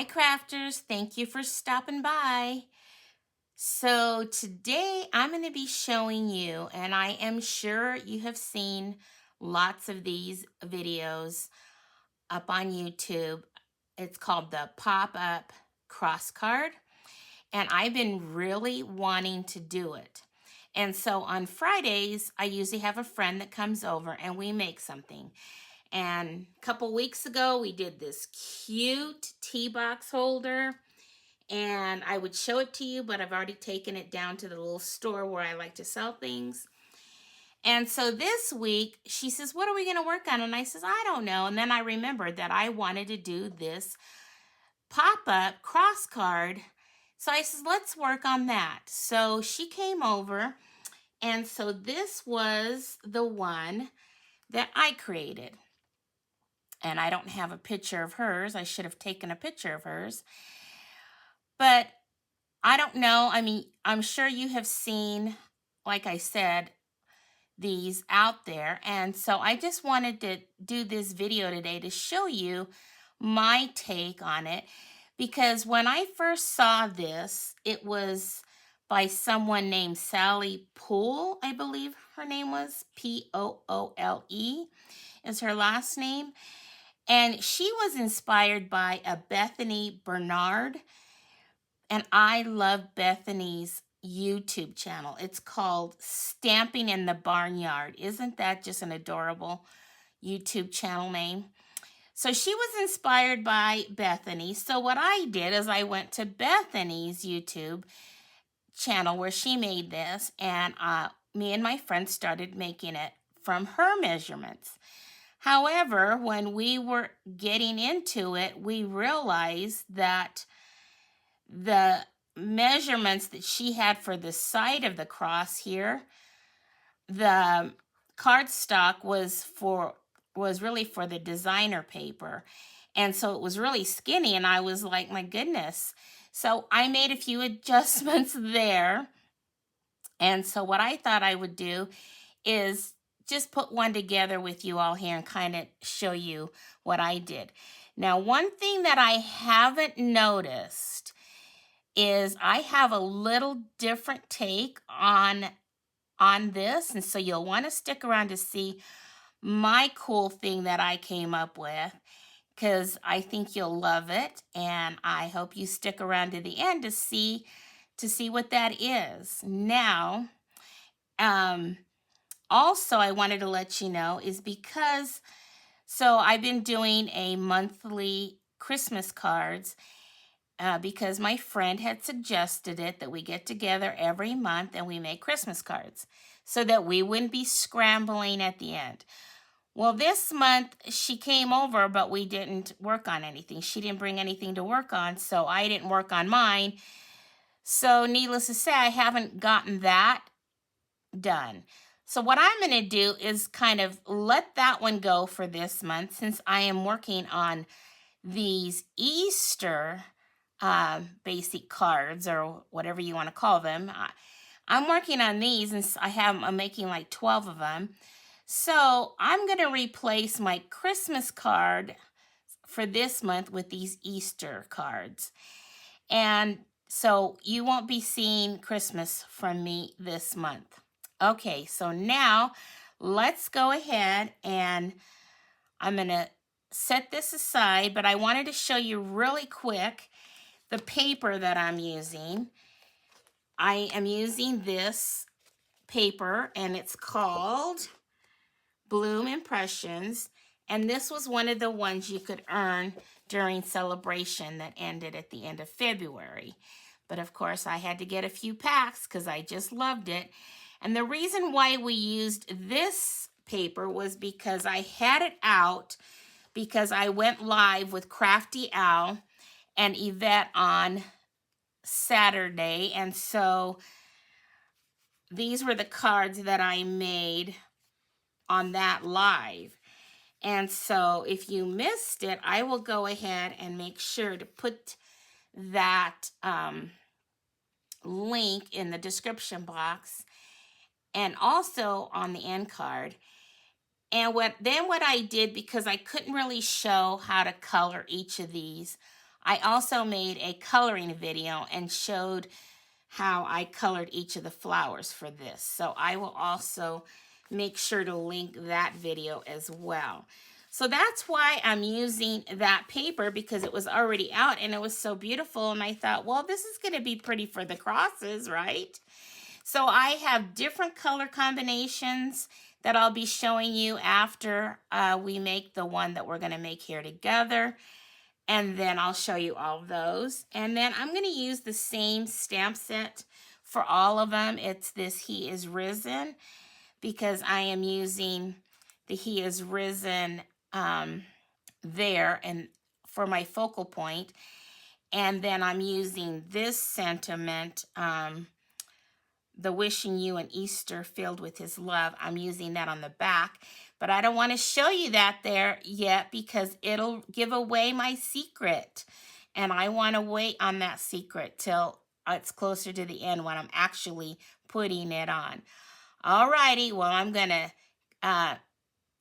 Hi crafters, thank you for stopping by. So today I'm going to be showing you, and I am sure you have seen lots of these videos up on YouTube. It's called the pop-up cross card, and I've been really wanting to do it. And so on Fridays, I usually have a friend that comes over and we make something. And a couple weeks ago, we did this cute tea box holder. And I would show it to you, but I've already taken it down to the little store where I like to sell things. And so this week, she says, what are we going to work on? And I says, I don't know. And then I remembered that I wanted to do this pop-up cross card. So I says, let's work on that. So she came over. And so this was the one that I created. And I don't have a picture of hers. I should have taken a picture of hers. But I don't know. I mean, I'm sure you have seen, like I said, these out there. And so I just wanted to do this video today to show you my take on it. Because when I first saw this, it was by someone named Sally Poole, I believe her name was. Poole is her last name. And she was inspired by a Bethany Bernard. And I love Bethany's YouTube channel. It's called Stamping in the Barnyard. Isn't that just an adorable YouTube channel name? So she was inspired by Bethany. So what I did is I went to Bethany's YouTube channel where she made this, and me and my friend started making it from her measurements. However, when we were getting into it, we realized that the measurements that she had for the side of the cross here, the cardstock was really for the designer paper. And so it was really skinny, and I was like, my goodness. So I made a few adjustments there. And so what I thought I would do is just put one together with you all here and kind of show you what I did. Now, one thing that I haven't noticed is I have a little different take on this, and so you'll want to stick around to see my cool thing that I came up with, because I think you'll love it, and I hope you stick around to the end to see what that is. Now, also I wanted to let you know is because I've been doing a monthly Christmas cards. Because my friend had suggested it, that we get together every month and we make Christmas cards so that we wouldn't be scrambling at the end. Well, this month she came over, but we didn't work on anything. She didn't bring anything to work on, so I didn't work on mine. So needless to say, I haven't gotten that done. So what I'm going to do is kind of let that one go for this month, since I am working on these Easter basic cards, or whatever you want to call them. I'm working on these, and I'm making like 12 of them. So I'm going to replace my Christmas card for this month with these Easter cards. And so you won't be seeing Christmas from me this month. Okay, so now let's go ahead, and I'm going to set this aside, but I wanted to show you really quick the paper that I'm using. I am using this paper, and it's called Bloom Impressions, and this was one of the ones you could earn during celebration that ended at the end of February. But of course I had to get a few packs because I just loved it. And the reason why we used this paper was because I had it out because I went live with Crafty Owl and Yvette on Saturday, and so these were the cards that I made on that live. And so if you missed it, I will go ahead and make sure to put that link in the description box and also on the end card. And what I did, because I couldn't really show how to color each of these, I also made a coloring video and showed how I colored each of the flowers for this. So I will also make sure to link that video as well. So that's why I'm using that paper, because it was already out and it was so beautiful. And I thought, well, this is going to be pretty for the crosses, right? So I have different color combinations that I'll be showing you after we make the one that we're going to make here together. And then I'll show you all of those. And then I'm going to use the same stamp set for all of them. It's this He Is Risen, because I am using the He Is Risen there and for my focal point. And then I'm using this sentiment, the wishing you an Easter filled with his love. I'm using that on the back, but I don't want to show you that there yet because it'll give away my secret. And I want to wait on that secret till it's closer to the end when I'm actually putting it on. Alrighty, well, I'm going to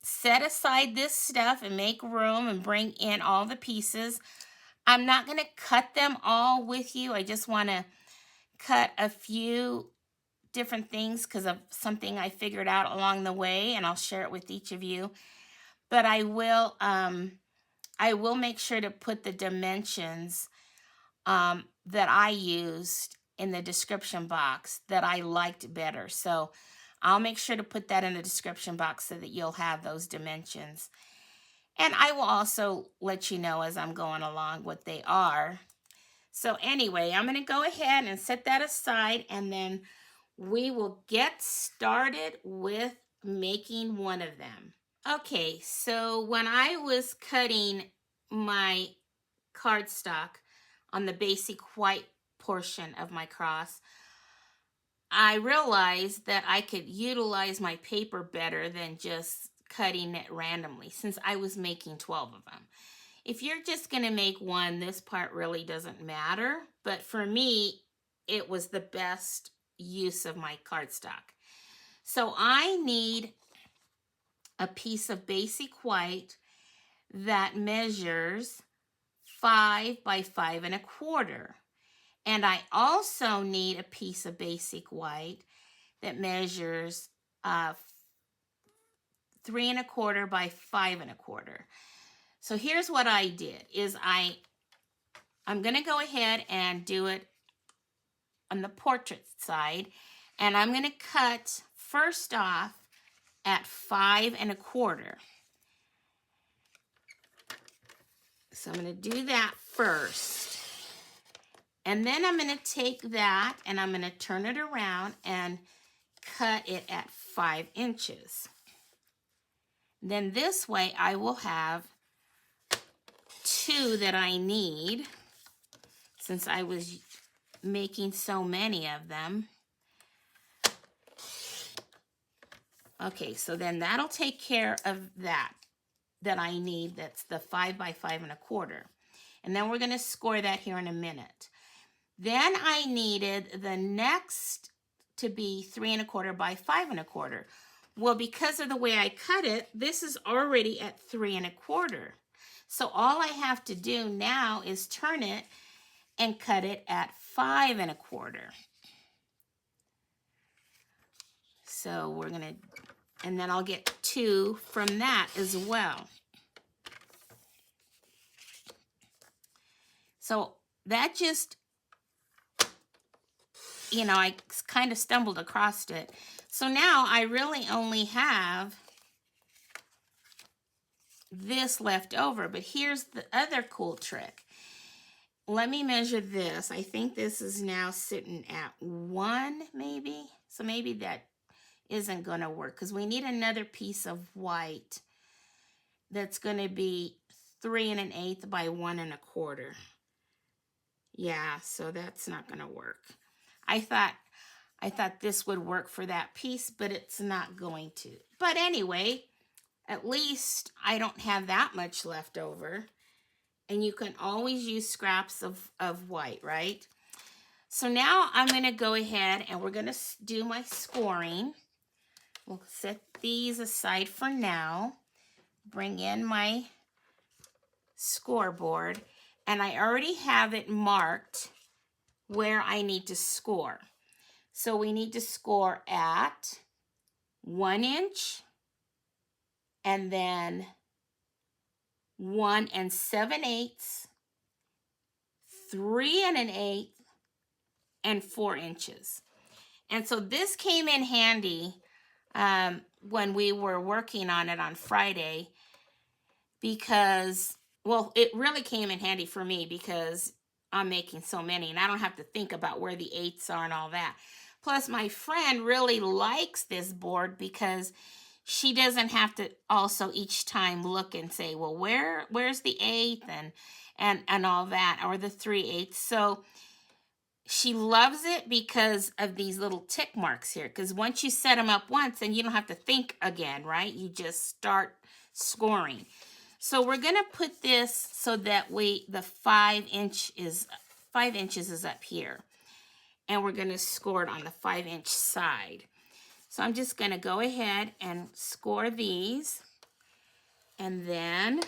set aside this stuff and make room and bring in all the pieces. I'm not going to cut them all with you. I just want to cut a few different things because of something I figured out along the way, and I'll share it with each of you. But I will make sure to put the dimensions that I used in the description box that I liked better. So I'll make sure to put that in the description box so that you'll have those dimensions. And I will also let you know as I'm going along what they are. So anyway, I'm going to go ahead and set that aside, and then we will get started with making one of them. Okay, so when I was cutting my cardstock on the basic white portion of my cross, I realized that I could utilize my paper better than just cutting it randomly, since I was making 12 of them. If you're just going to make one, this part really doesn't matter, but for me, it was the best use of my cardstock. So I need a piece of basic white that measures 5 by 5 1/4. And I also need a piece of basic white that measures 3 1/4 by 5 1/4. So here's what I did is I'm going to go ahead and do it on the portrait side, and I'm going to cut first off at 5 1/4. So I'm going to do that first, and then I'm going to take that and I'm going to turn it around and cut it at 5 inches. Then this way I will have 2 that I need, since I was making so many of them. Okay, so then that'll take care of that I need. That's the 5 by 5 1/4. And then we're going to score that here in a minute. Then I needed the next to be 3 1/4 by 5 1/4. Well, because of the way I cut it, this is already at 3 1/4. So all I have to do now is turn it and cut it at 5 1/4. So we're going to, and then I'll get 2 from that as well. So that just, I kind of stumbled across it. So now I really only have this left over, but here's the other cool trick. Let me measure this. I think this is now sitting at 1 maybe. So maybe that isn't going to work because we need another piece of white that's going to be 3 1/8 by 1 1/4. Yeah, so that's not going to work. I thought this would work for that piece, but it's not going to. But anyway, at least I don't have that much left over. And you can always use scraps of white, right? So now I'm going to go ahead and we're going to do my scoring. We'll set these aside for now. Bring in my scoreboard. and I already have it marked where I need to score. So we need to score at 1 inch, and then 1 7/8, 3 1/8, and 4 inches. And so this came in handy when we were working on it on Friday, because, well, it really came in handy for me because I'm making so many and I don't have to think about where the eighths are and all that. Plus, my friend really likes this board because she doesn't have to also each time look and say, well, where's the eighth and all that, or the 3/8. So she loves it because of these little tick marks here. Because once you set them up once, then you don't have to think again, right? You just start scoring. So we're gonna put this so that the 5 inches is up here, and we're gonna score it on the 5-inch side. So I'm just gonna go ahead and score these, and then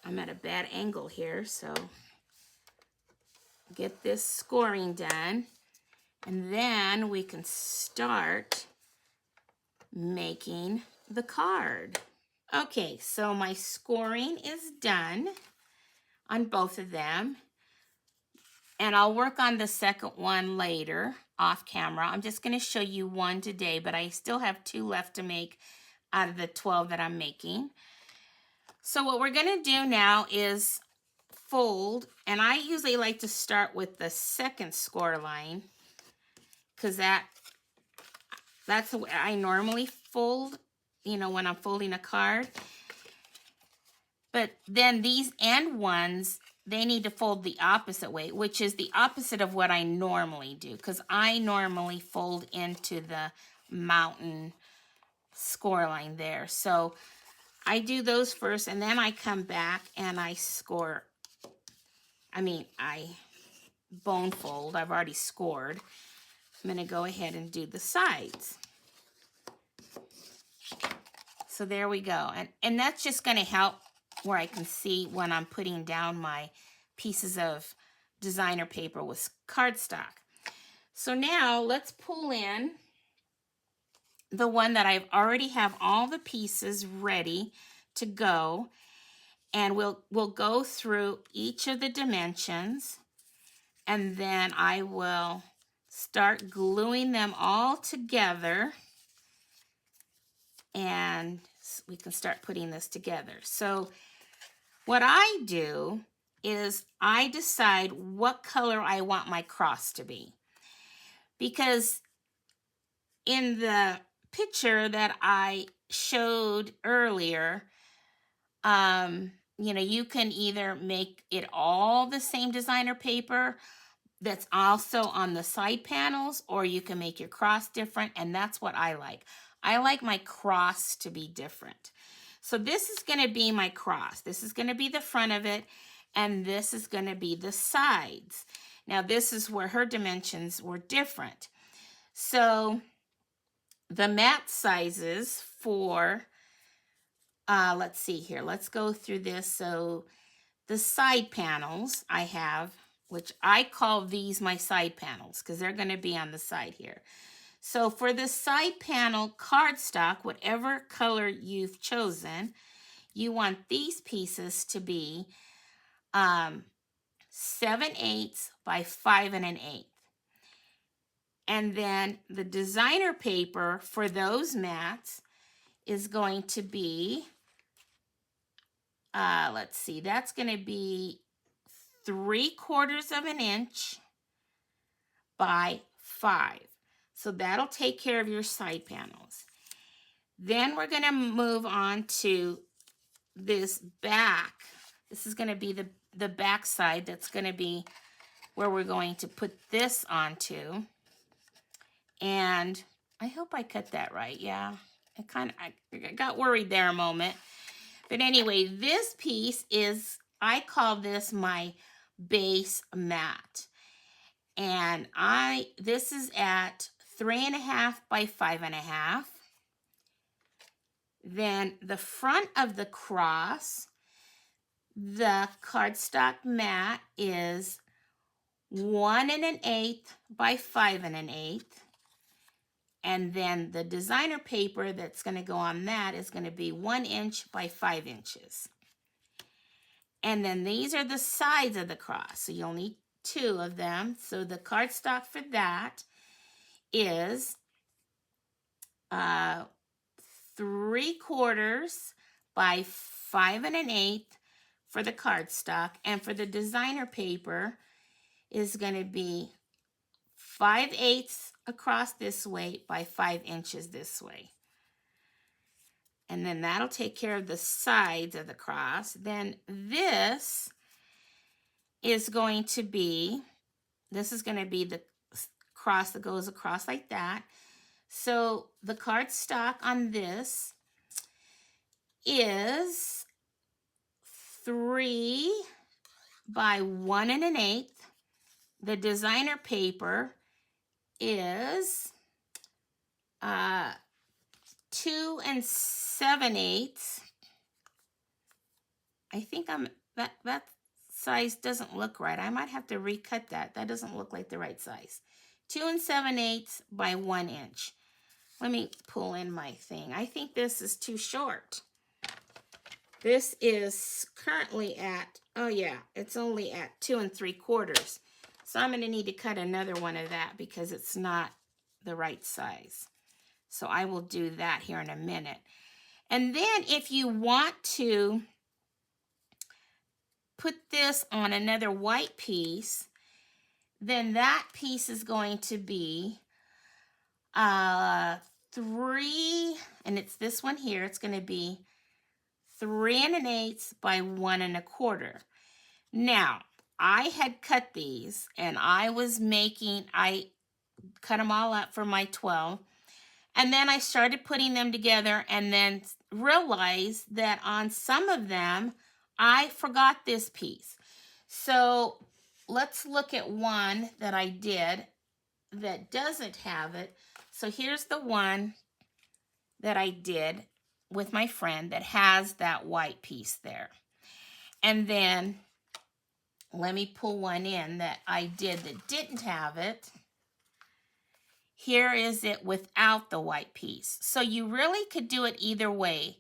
I'm at a bad angle here, so get this scoring done, and then we can start making the card. Okay, so my scoring is done on both of them, and I'll work on the second one later off camera. I'm just going to show you one today, but I still have 2 left to make out of the 12 that I'm making. So what we're going to do now is fold, and I usually like to start with the second score line because that's the way I normally fold, when I'm folding a card. But then these end ones, they need to fold the opposite way, which is the opposite of what I normally do, because I normally fold into the mountain score line there. So I do those first, and then I come back and I score. I bone fold. I've already scored. I'm going to go ahead and do the sides. So there we go. And that's just going to help where I can see when I'm putting down my pieces of designer paper with cardstock. So now let's pull in the one that I've already have all the pieces ready to go, and we'll go through each of the dimensions, and then I will start gluing them all together, and we can start putting this together. So what I do is I decide what color I want my cross to be, because in the picture that I showed earlier, you can either make it all the same designer paper that's also on the side panels, or you can make your cross different, and that's what I like. I like my cross to be different. So this is going to be my cross. This is going to be the front of it, and this is going to be the sides. Now this is where her dimensions were different. So the mat sizes for, let's see here. Let's go through this. So the side panels I have, which I call these my side panels because they're going to be on the side here. So for the side panel cardstock, whatever color you've chosen, you want these pieces to be 7/8 by 5 1/8. And then the designer paper for those mats is going to be, let's see, that's going to be 3/4 inch by 5. So that'll take care of your side panels. Then we're going to move on to this back. This is going to be the back side. That's going to be where we're going to put this onto. And I hope I cut that right. Yeah, I got worried there a moment. But anyway, this piece is, I call this my base mat. And this is at 3.5 by 5.5. Then the front of the cross, The cardstock mat is 1 1/8 by 5 1/8. And then the designer paper that's going to go on that is going to be 1 inch by 5 inches. And then these are the sides of the cross. So you'll need 2 of them. So the cardstock for that is 3/4 by 5 1/8 for the cardstock. And for the designer paper is going to be 5/8 across this way by 5 inches this way. And then that'll take care of the sides of the cross. Then this is going to be the cross that goes across like that. So the cardstock on this is 3 by 1 1/8. The designer paper is 2 7/8. I think that size doesn't look right. I might have to recut that. That doesn't look like the right size. 2 7/8 by 1 inch. Let me pull in my thing. I think this is too short. This is currently at, oh yeah, it's only at 2 3/4. So I'm going to need to cut another one of that because it's not the right size. So I will do that here in a minute. And then if you want to put this on another white piece, then that piece is going to be 3, and it's this one here. It's going to be 3 1/8 by 1 1/4. Now, I had cut these, and I cut them all up for my 12. And then I started putting them together and then realized that on some of them, I forgot this piece. So let's look at one that I did that doesn't have it. So here's the one that I did with my friend that has that white piece there. And then let me pull one in that I did that didn't have it. Here is it without the white piece. So you really could do it either way.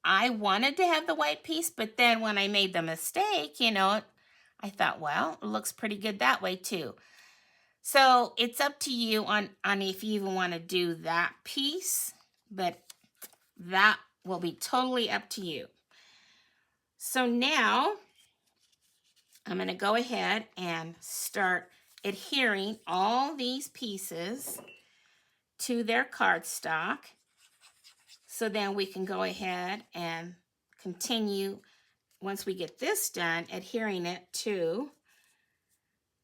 I wanted to have the white piece, but then when I made the mistake, I thought, well, it looks pretty good that way too. So it's up to you on if you even want to do that piece, but that will be totally up to you. So now I'm going to go ahead and start adhering all these pieces to their cardstock. So then we can go ahead and continue, once we get this done, adhering it to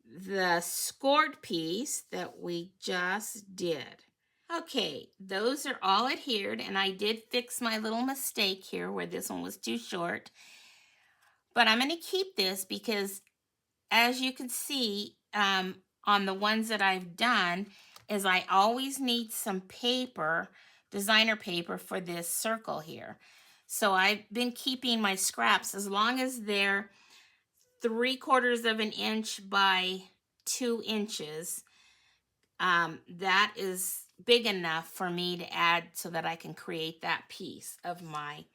the scored piece that we just did. Okay, those are all adhered, and I did fix my little mistake here where this one was too short. But I'm going to keep this because, as you can see, on the ones that I've done, is I always need some paper, designer paper, for this circle here. So I've been keeping my scraps as long as they're 3/4 of an inch by 2 inches. That is big enough for me to add so that I can create that piece of my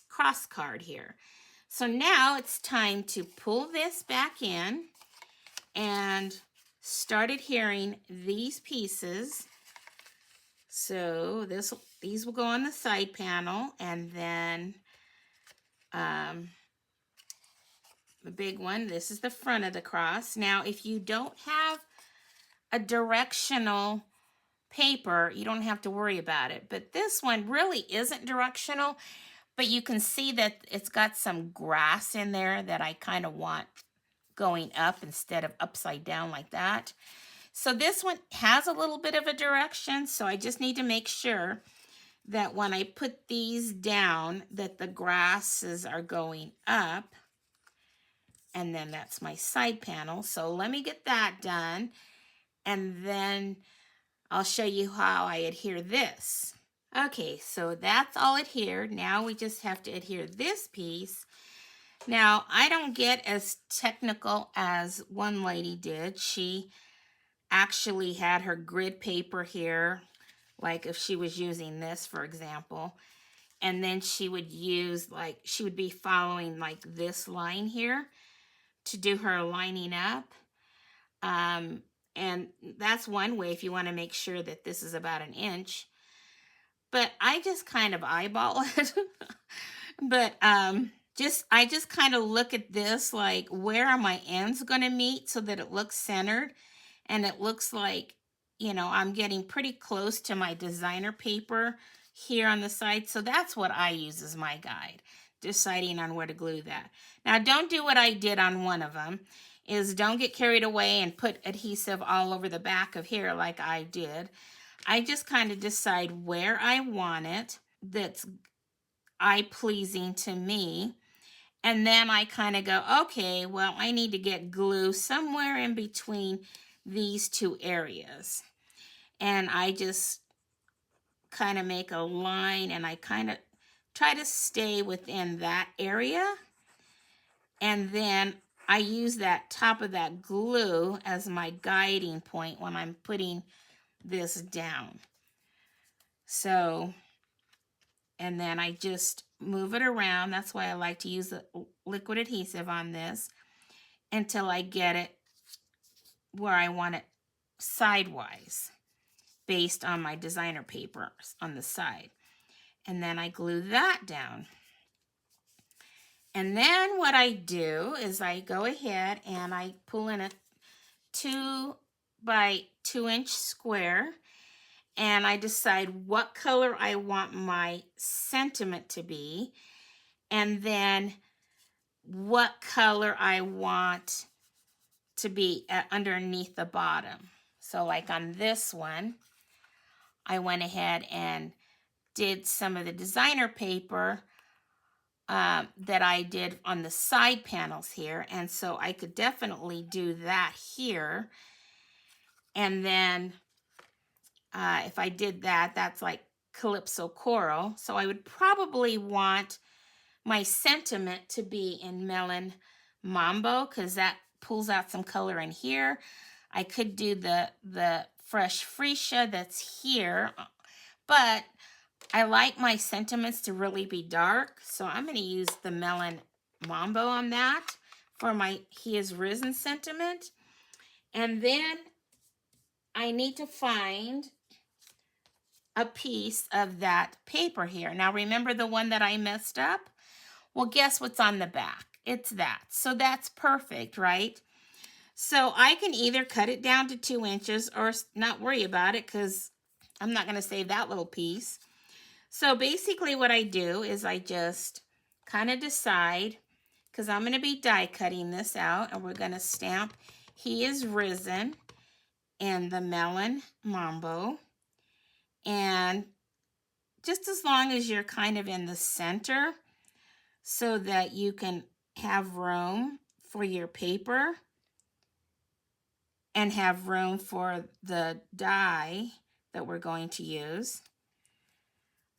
cross card here. So now it's time to pull this back in and start adhering these pieces. So these will go on the side panel, and then the big one, this is the front of the cross. Now, if you don't have a directional paper, you don't have to worry about it. But this one really isn't directional, but you can see that it's got some grass in there that I kind of want going up instead of upside down like that. So this one has a little bit of a direction, so I just need to make sure that when I put these down that the grasses are going up. And then that's my side panel. So let me get that done, and then I'll show you how I adhere this. Okay, so that's all adhered. Now we just have to adhere this piece. Now, I don't get as technical as one lady did. She actually had her grid paper here, like if she was using this, for example, and then she would use, like, she would be following like this line here to do her lining up. And that's one way if you want to make sure that this is about 1 inch. But I just kind of eyeball it. But I just kind of look at this, like, where are my ends going to meet so that it looks centered, and it looks like, I'm getting pretty close to my designer paper here on the side. So that's what I use as my guide, deciding on where to glue that. Now, don't do what I did on one of them, is don't get carried away and put adhesive all over the back of here like I did. I just kind of decide where I want it that's eye-pleasing to me. And then I kind of go, okay, well, I need to get glue somewhere in between these two areas. And I just kind of make a line, and I kind of try to stay within that area. And then I use that top of that glue as my guiding point when I'm putting this down. So, and then I just move it around. That's why I like to use the liquid adhesive on this until I get it where I want it sidewise, based on my designer papers on the side. And then I glue that down. And then what I do is I go ahead and I pull in a 2 by 2 inch square, and I decide what color I want my sentiment to be, and then what color I want to be underneath the bottom. So like on this one, I went ahead and did some of the designer paper that I did on the side panels here. And so I could definitely do that here. And then if I did that, that's like Calypso Coral. So I would probably want my sentiment to be in Melon Mambo, because that pulls out some color in here. I could do the Fresh Freesia that's here, but I like my sentiments to really be dark, so I'm going to use the Melon Mambo on that for my He Is Risen sentiment. And then I need to find a piece of that paper here. Now remember the one that I messed up? Well, guess what's on the back? It's that. So that's perfect, right? So I can either cut it down to 2 inches or not worry about it, because I'm not going to save that little piece. So basically what I do is I just kind of decide, because I'm going to be die cutting this out, and we're going to stamp He Is Risen and the Melon Mambo. And just as long as you're kind of in the center so that you can have room for your paper and have room for the die that we're going to use.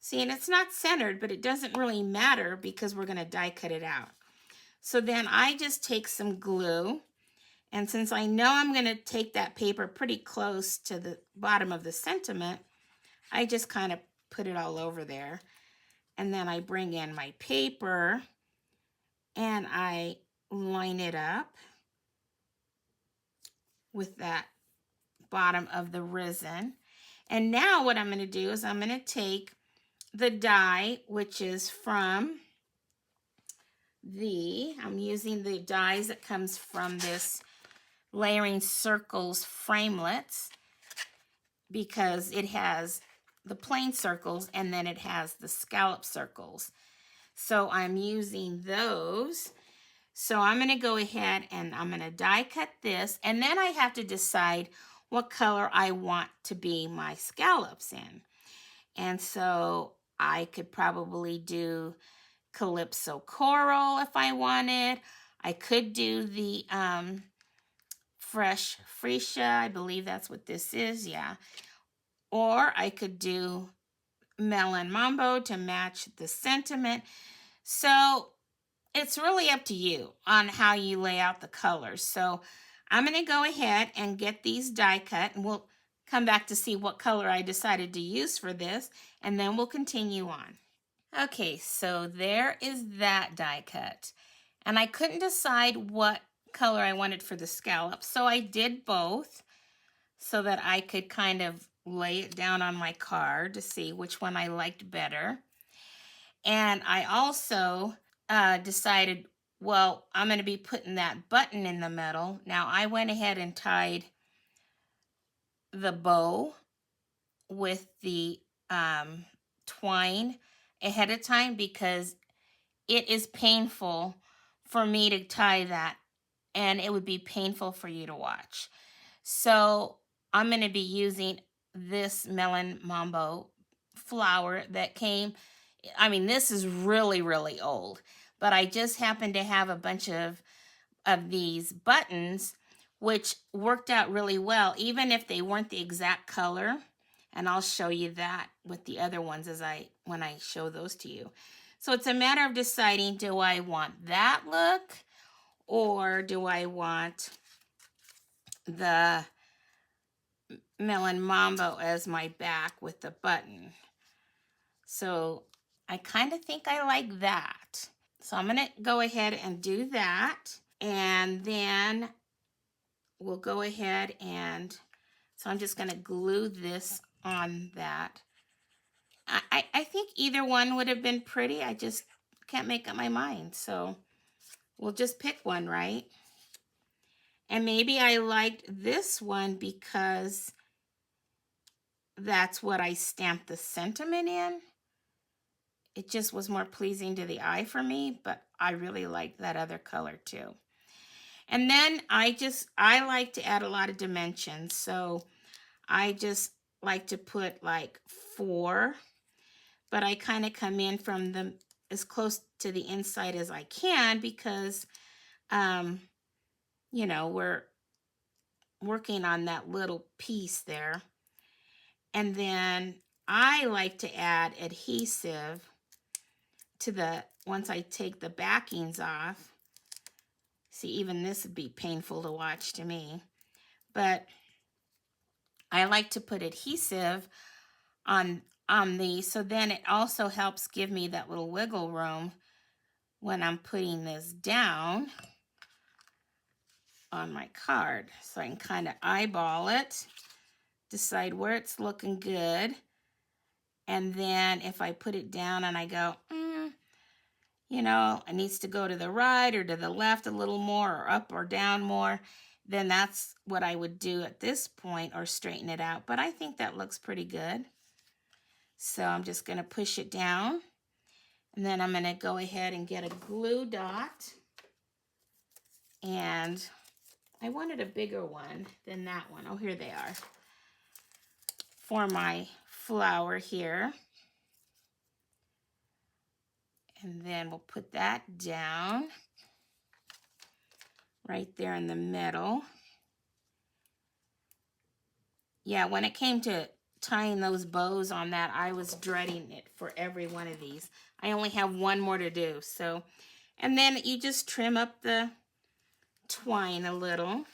See, and it's not centered, but it doesn't really matter because we're going to die cut it out. So then I just take some glue, and since I know I'm going to take that paper pretty close to the bottom of the sentiment, I just kind of put it all over there. And then I bring in my paper and I line it up with that bottom of the Risen. And now what I'm going to do is I'm going to take the die, which is from I'm using the dies that comes from this Layering Circles framelets, because it has the plain circles and then it has the scallop circles. So I'm using those. So I'm going to go ahead and I'm going to die cut this, and then I have to decide what color I want to be my scallops in. And so I could probably do Calypso Coral if I wanted. I could do the Fresh Freesia, I believe that's what this is, yeah. Or I could do Melon Mambo to match the sentiment. So it's really up to you on how you lay out the colors. So I'm going to go ahead and get these die cut, and we'll come back to see what color I decided to use for this, and then we'll continue on. Okay, so there is that die cut. And I couldn't decide what color I wanted for the scallop, so I did both so that I could kind of lay it down on my card to see which one I liked better. And I also decided, well, I'm going to be putting that button in the middle. Now I went ahead and tied the bow with the twine ahead of time because it is painful for me to tie that, and it would be painful for you to watch. So I'm going to be using this melon mambo flower that came. I mean, this is really, really old, but I just happened to have a bunch of these buttons, which worked out really well, even if they weren't the exact color. And I'll show you that with the other ones when I show those to you. So it's a matter of deciding, do I want that look or do I want the melon mambo as my back with the button? So I kind of think I like that. So I'm going to go ahead and do that. And then we'll go ahead and, so I'm just going to glue this on that. I think either one would have been pretty. I just can't make up my mind. So we'll just pick one, right? And maybe I liked this one because that's what I stamped the sentiment in. It just was more pleasing to the eye for me, but I really liked that other color too. And then I like to add a lot of dimensions. So I just like to put like 4, but I kind of come in from as close to the inside as I can because, you know, we're working on that little piece there. And then I like to add adhesive to once I take the backings off. See, even this would be painful to watch to me, but I like to put adhesive on these, so then it also helps give me that little wiggle room when I'm putting this down on my card. So I can kind of eyeball it, decide where it's looking good, and then if I put it down and I go, you know, it needs to go to the right or to the left a little more or up or down more, then that's what I would do at this point or straighten it out. But I think that looks pretty good. So I'm just going to push it down, and then I'm going to go ahead and get a glue dot. And I wanted a bigger one than that one. Oh, here they are. For my flower here. And then we'll put that down right there in the middle. Yeah, when it came to tying those bows on that, I was dreading it for every one of these. I only have one more to do. So, and then you just trim up the twine a little.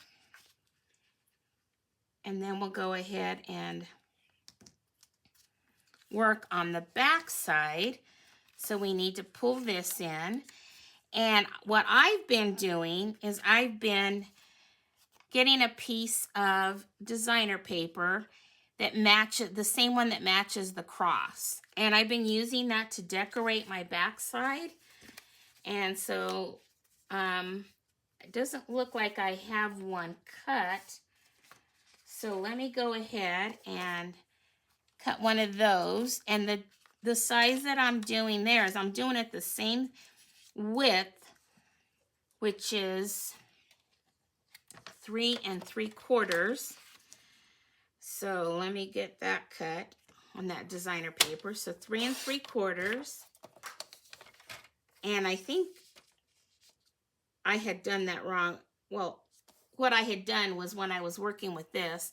And then we'll go ahead and work on the back side. So we need to pull this in. And what I've been doing is I've been getting a piece of designer paper that matches, the same one that matches the cross. And I've been using that to decorate my back side. And so it doesn't look like I have one cut. So let me go ahead and cut one of those. And the size that I'm doing there is I'm doing it the same width, which is 3 3/4. So let me get that cut on that designer paper. So 3 3/4. And I think I had done that wrong. Well, what I had done was when I was working with this,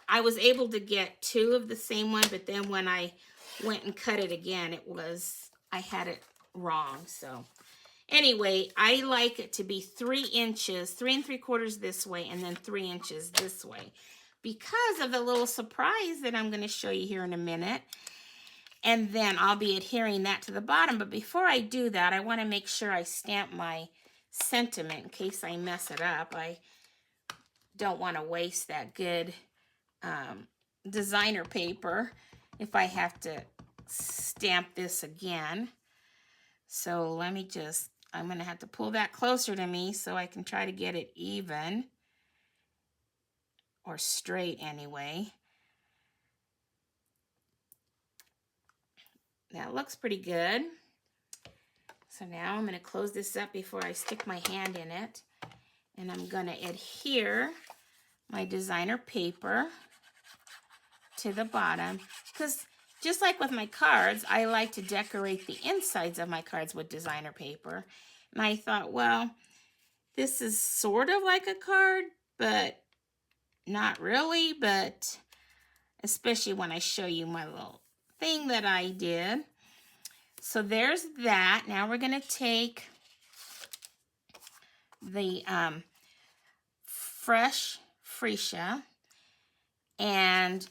I was able to get 2 of the same one, but then when I went and cut it again, I had it wrong. So Anyway, I like it to be 3 inches, 3 3/4 this way, and then 3 inches this way, because of the little surprise that I'm going to show you here in a minute. And then I'll be adhering that to the bottom. But before I do that, I want to make sure I stamp my sentiment in case I mess it up. I don't want to waste that good designer paper if I have to stamp this again. So let me just, I'm going to have to pull that closer to me so I can try to get it even, or straight anyway. That looks pretty good. So now I'm going to close this up before I stick my hand in it. And I'm going to adhere my designer paper to the bottom, because just like with my cards, I like to decorate the insides of my cards with designer paper. And I thought, well, this is sort of like a card, but not really, but especially when I show you my little thing that I did. So there's that. Now we're going to take the fresh freesia, and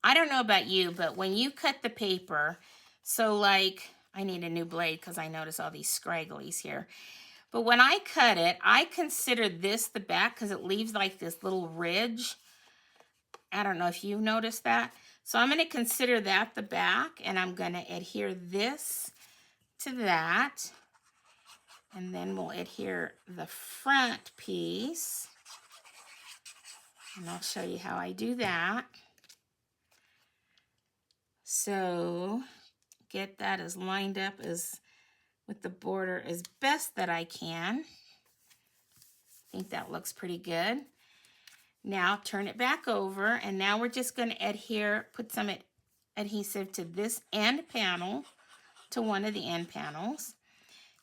I don't know about you, but when you cut the paper, so like, I need a new blade because I notice all these scragglies here. But when I cut it, I consider this the back because it leaves like this little ridge. I don't know if you've noticed that. So I'm going to consider that the back, and I'm going to adhere this to that. And then we'll adhere the front piece. And I'll show you how I do that. So get that as lined up as with the border as best that I can. I think that looks pretty good. Now turn it back over, and now we're just going to adhere, put some adhesive to this end panel, to one of the end panels.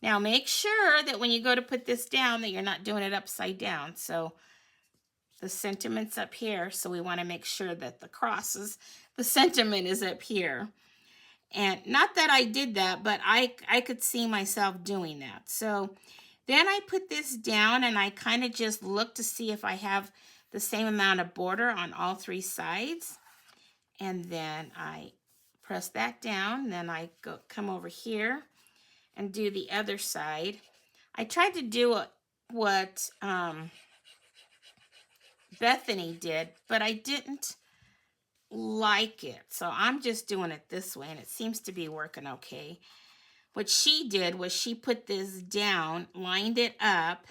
Now make sure that when you go to put this down that you're not doing it upside down. So the sentiment's up here, so we want to make sure that the sentiment is up here. And not that I did that, but I could see myself doing that. So then I put this down, and I kind of just look to see if I have the same amount of border on all 3 sides. And then I press that down. Then I come over here and do the other side. I tried to do what Bethany did, but I didn't like it. So I'm just doing it this way, and it seems to be working okay. What she did was she put this down, lined it up,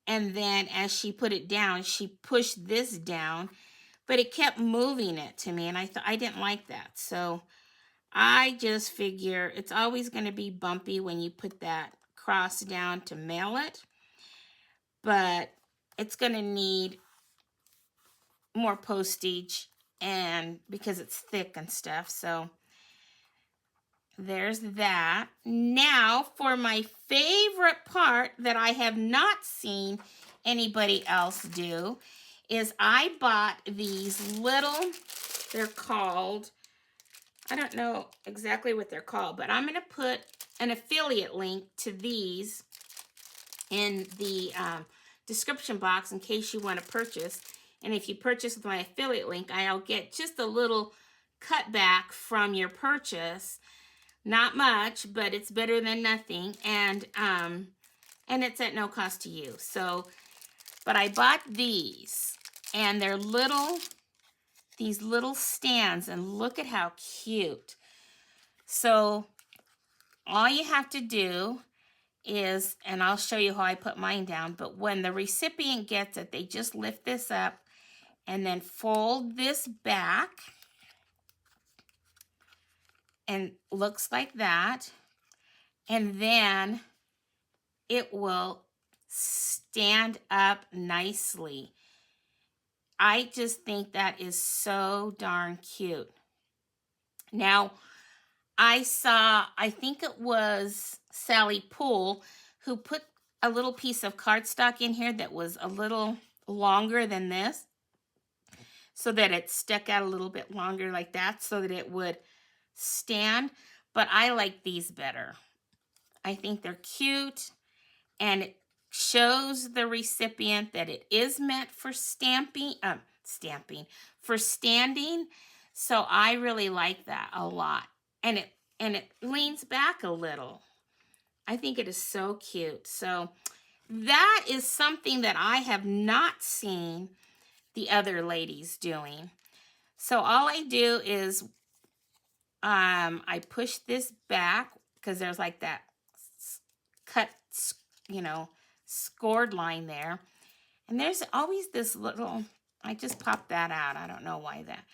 and then as she put it down, she pushed this down, but it kept moving it to me, and I didn't like that. So I just figure it's always going to be bumpy when you put that cross down to mail it, but it's going to need more postage, and because it's thick and stuff. So there's that. Now for my favorite part that I have not seen anybody else do is I bought these little, they're called, I don't know exactly what they're called, but I'm going to put an affiliate link to these in the description box in case you want to purchase. And if you purchase with my affiliate link, I'll get just a little cutback from your purchase. Not much, but it's better than nothing. And it's at no cost to you. So, but I bought these, and they're these little stands, and look at how cute. So all you have to do is, and I'll show you how I put mine down, but when the recipient gets it, they just lift this up and then fold this back, and looks like that, and then it will stand up nicely. I just think that is so darn cute. Now, I saw, I think it was Sally Poole, who put a little piece of cardstock in here that was a little longer than this, so that it stuck out a little bit longer like that, so that it would stand. But I like these better. I think they're cute, and it shows the recipient that it is meant for for standing. So I really like that a lot. And it leans back a little. I think it is so cute. So that is something that I have not seen the other ladies doing. So all I do is I push this back because there's like that cut, scored line there. And there's always this little, I just popped that out. I don't know why that.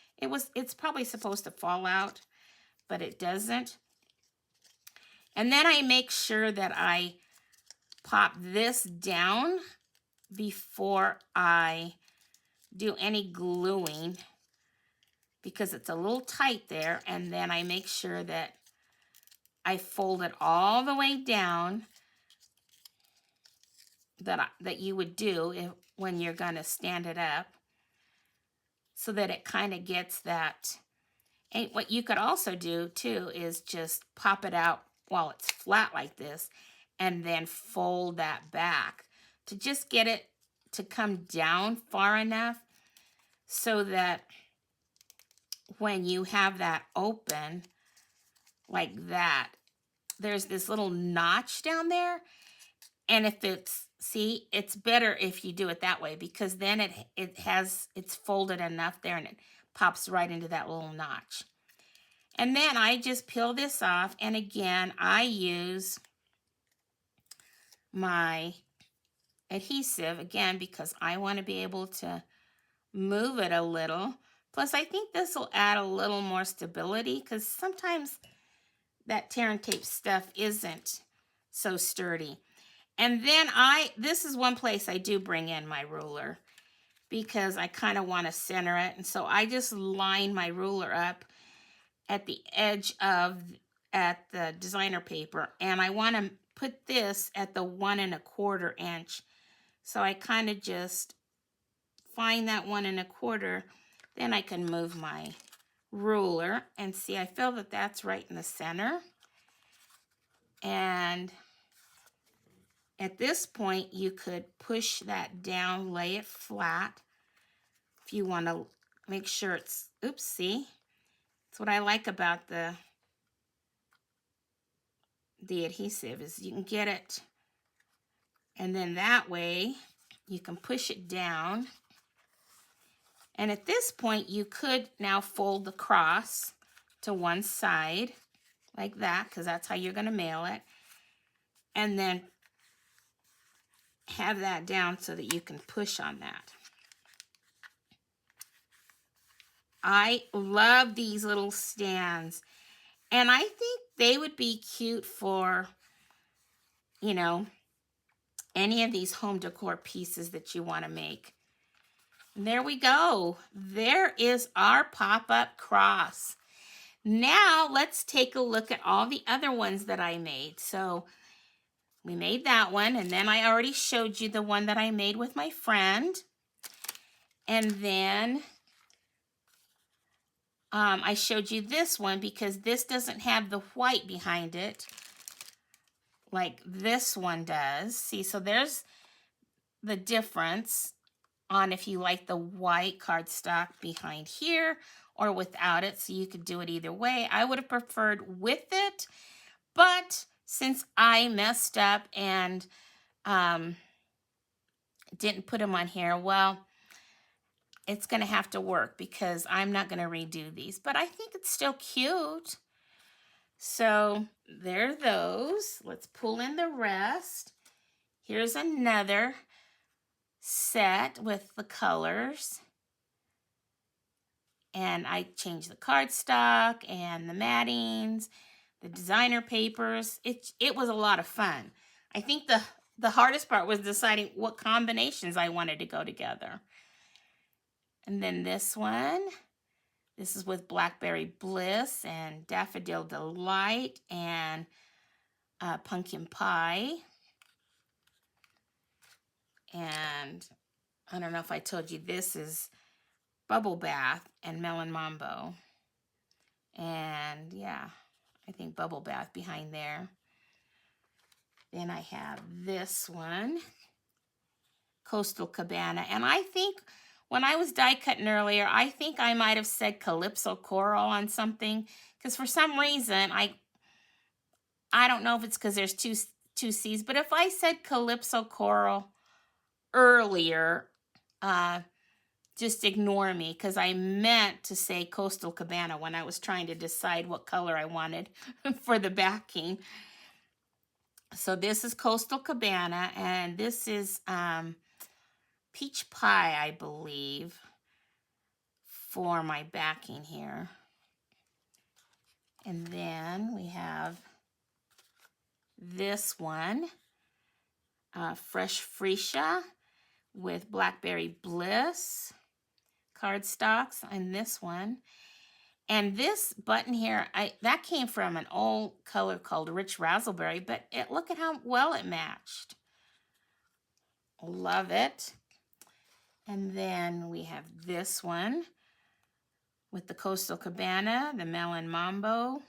It's probably supposed to fall out, but it doesn't. And then I make sure that I pop this down before I do any gluing because it's a little tight there. And then I make sure that I fold it all the way down that you would do when you're going to stand it up, so that it kind of gets that. And what you could also do too is just pop it out while it's flat like this and then fold that back to just get it to come down far enough so that when you have that open like that, there's this little notch down there. And if it's better if you do it that way, because then it's folded enough there and it pops right into that little notch. And then I just peel this off, and again, I use my adhesive again because I want to be able to move it a little. Plus, I think this will add a little more stability because sometimes that tear and tape stuff isn't so sturdy. And then this is one place I do bring in my ruler because I kind of want to center it. And so I just line my ruler up at the edge at the designer paper. And I want to put this at the 1 1/4 inch. So I kind of just find that 1 1/4. Then I can move my ruler and see, I feel that that's right in the center. And at this point, you could push that down, lay it flat. If you want to make sure it's, see? That's what I like about the adhesive is you can get it. And then that way, you can push it down. And at this point, you could now fold the cross to one side like that, because that's how you're going to mail it. And then have that down so that you can push on that. I love these little stands, and I think they would be cute for, any of these home decor pieces that you want to make. And there we go. There is our pop-up cross. Now let's take a look at all the other ones that I made. So we made that one, and then I already showed you the one that I made with my friend. And then I showed you this one because this doesn't have the white behind it like this one does. See, so there's the difference on if you like the white cardstock behind here or without it. So you could do it either way. I would have preferred with it, but since I messed up and didn't put them on here, well, it's going to have to work because I'm not going to redo these. But I think it's still cute. So there are those. Let's pull in the rest. Here's another set with the colors. And I changed the cardstock and the mattings, the designer papers. It was a lot of fun. I think the hardest part was deciding what combinations I wanted to go together. And then this one, this is with Blackberry Bliss and Daffodil Delight and Pumpkin Pie. And I don't know if I told you, this is Bubble Bath and Melon Mambo. And yeah, I think Bubble Bath behind there. Then I have this one, Coastal Cabana. And I think when I was die cutting earlier, I think I might have said Calypso Coral on something. Because for some reason, I don't know if it's because there's two C's, but if I said Calypso Coral earlier, just ignore me, because I meant to say Coastal Cabana when I was trying to decide what color I wanted for the backing. So this is Coastal Cabana, and this is Peach Pie, I believe, for my backing here. And then we have this one, Fresh Freesia with Blackberry Bliss cardstocks, and this one. And this button here, that came from an old color called Rich Razzleberry, but look at how well it matched. Love it. And then we have this one with the Coastal Cabana, the Melon Mambo.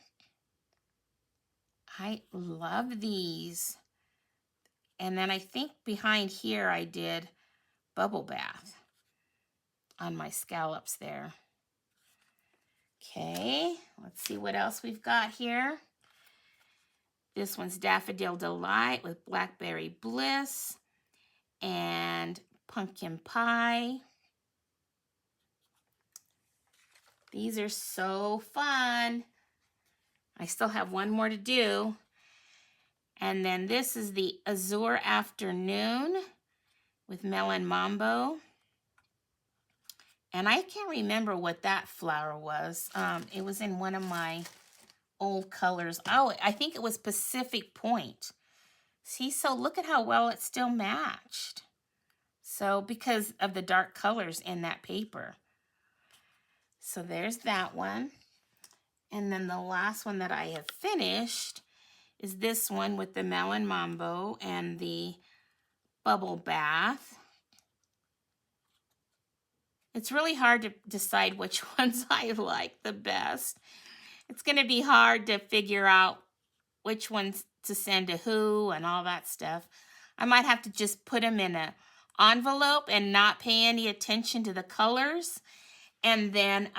I love these. And then I think behind here I did Bubble Bath on my scallops there. Okay, let's see what else we've got here. This one's Daffodil Delight with Blackberry Bliss and Pumpkin Pie. These are so fun. I still have one more to do. And then this is the Azure Afternoon with Melon Mambo. And I can't remember what that flower was. It was in one of my old colors. Oh, I think it was Pacific Point. See, so look at how well it still matched. So because of the dark colors in that paper. So there's that one. And then the last one that I have finished is this one with the Melon Mambo and the Bubble Bath. It's really hard to decide which ones I like the best. It's going to be hard to figure out which ones to send to who and all that stuff. I might have to just put them in an envelope and not pay any attention to the colors. And then,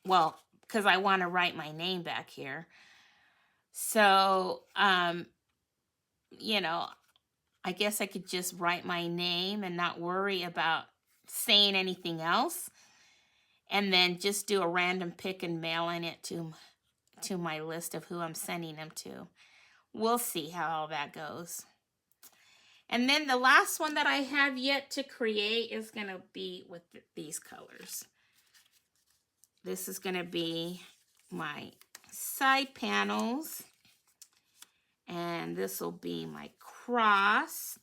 well, because I want to write my name back here. So, you know, I guess I could just write my name and not worry about saying anything else. And then just do a random pick and mailing it to my list of who I'm sending them to. We'll see how all that goes. And then the last one that I have yet to create is going to be with these colors. This is going to be my side panels. And this will be my cross.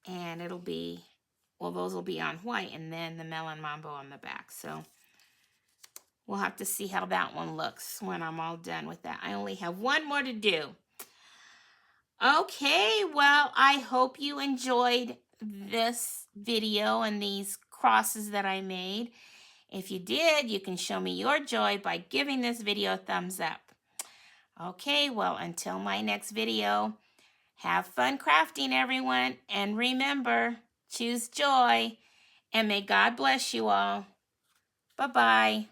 And it'll be, well, those will be on white, and then the Melon Mambo on the back. So we'll have to see how that one looks when I'm all done with that. I only have one more to do. Okay, well, I hope you enjoyed this video and these crosses that I made. If you did, you can show me your joy by giving this video a thumbs up. Okay, well, until my next video, have fun crafting, everyone. And remember, choose joy. And may God bless you all. Bye-bye.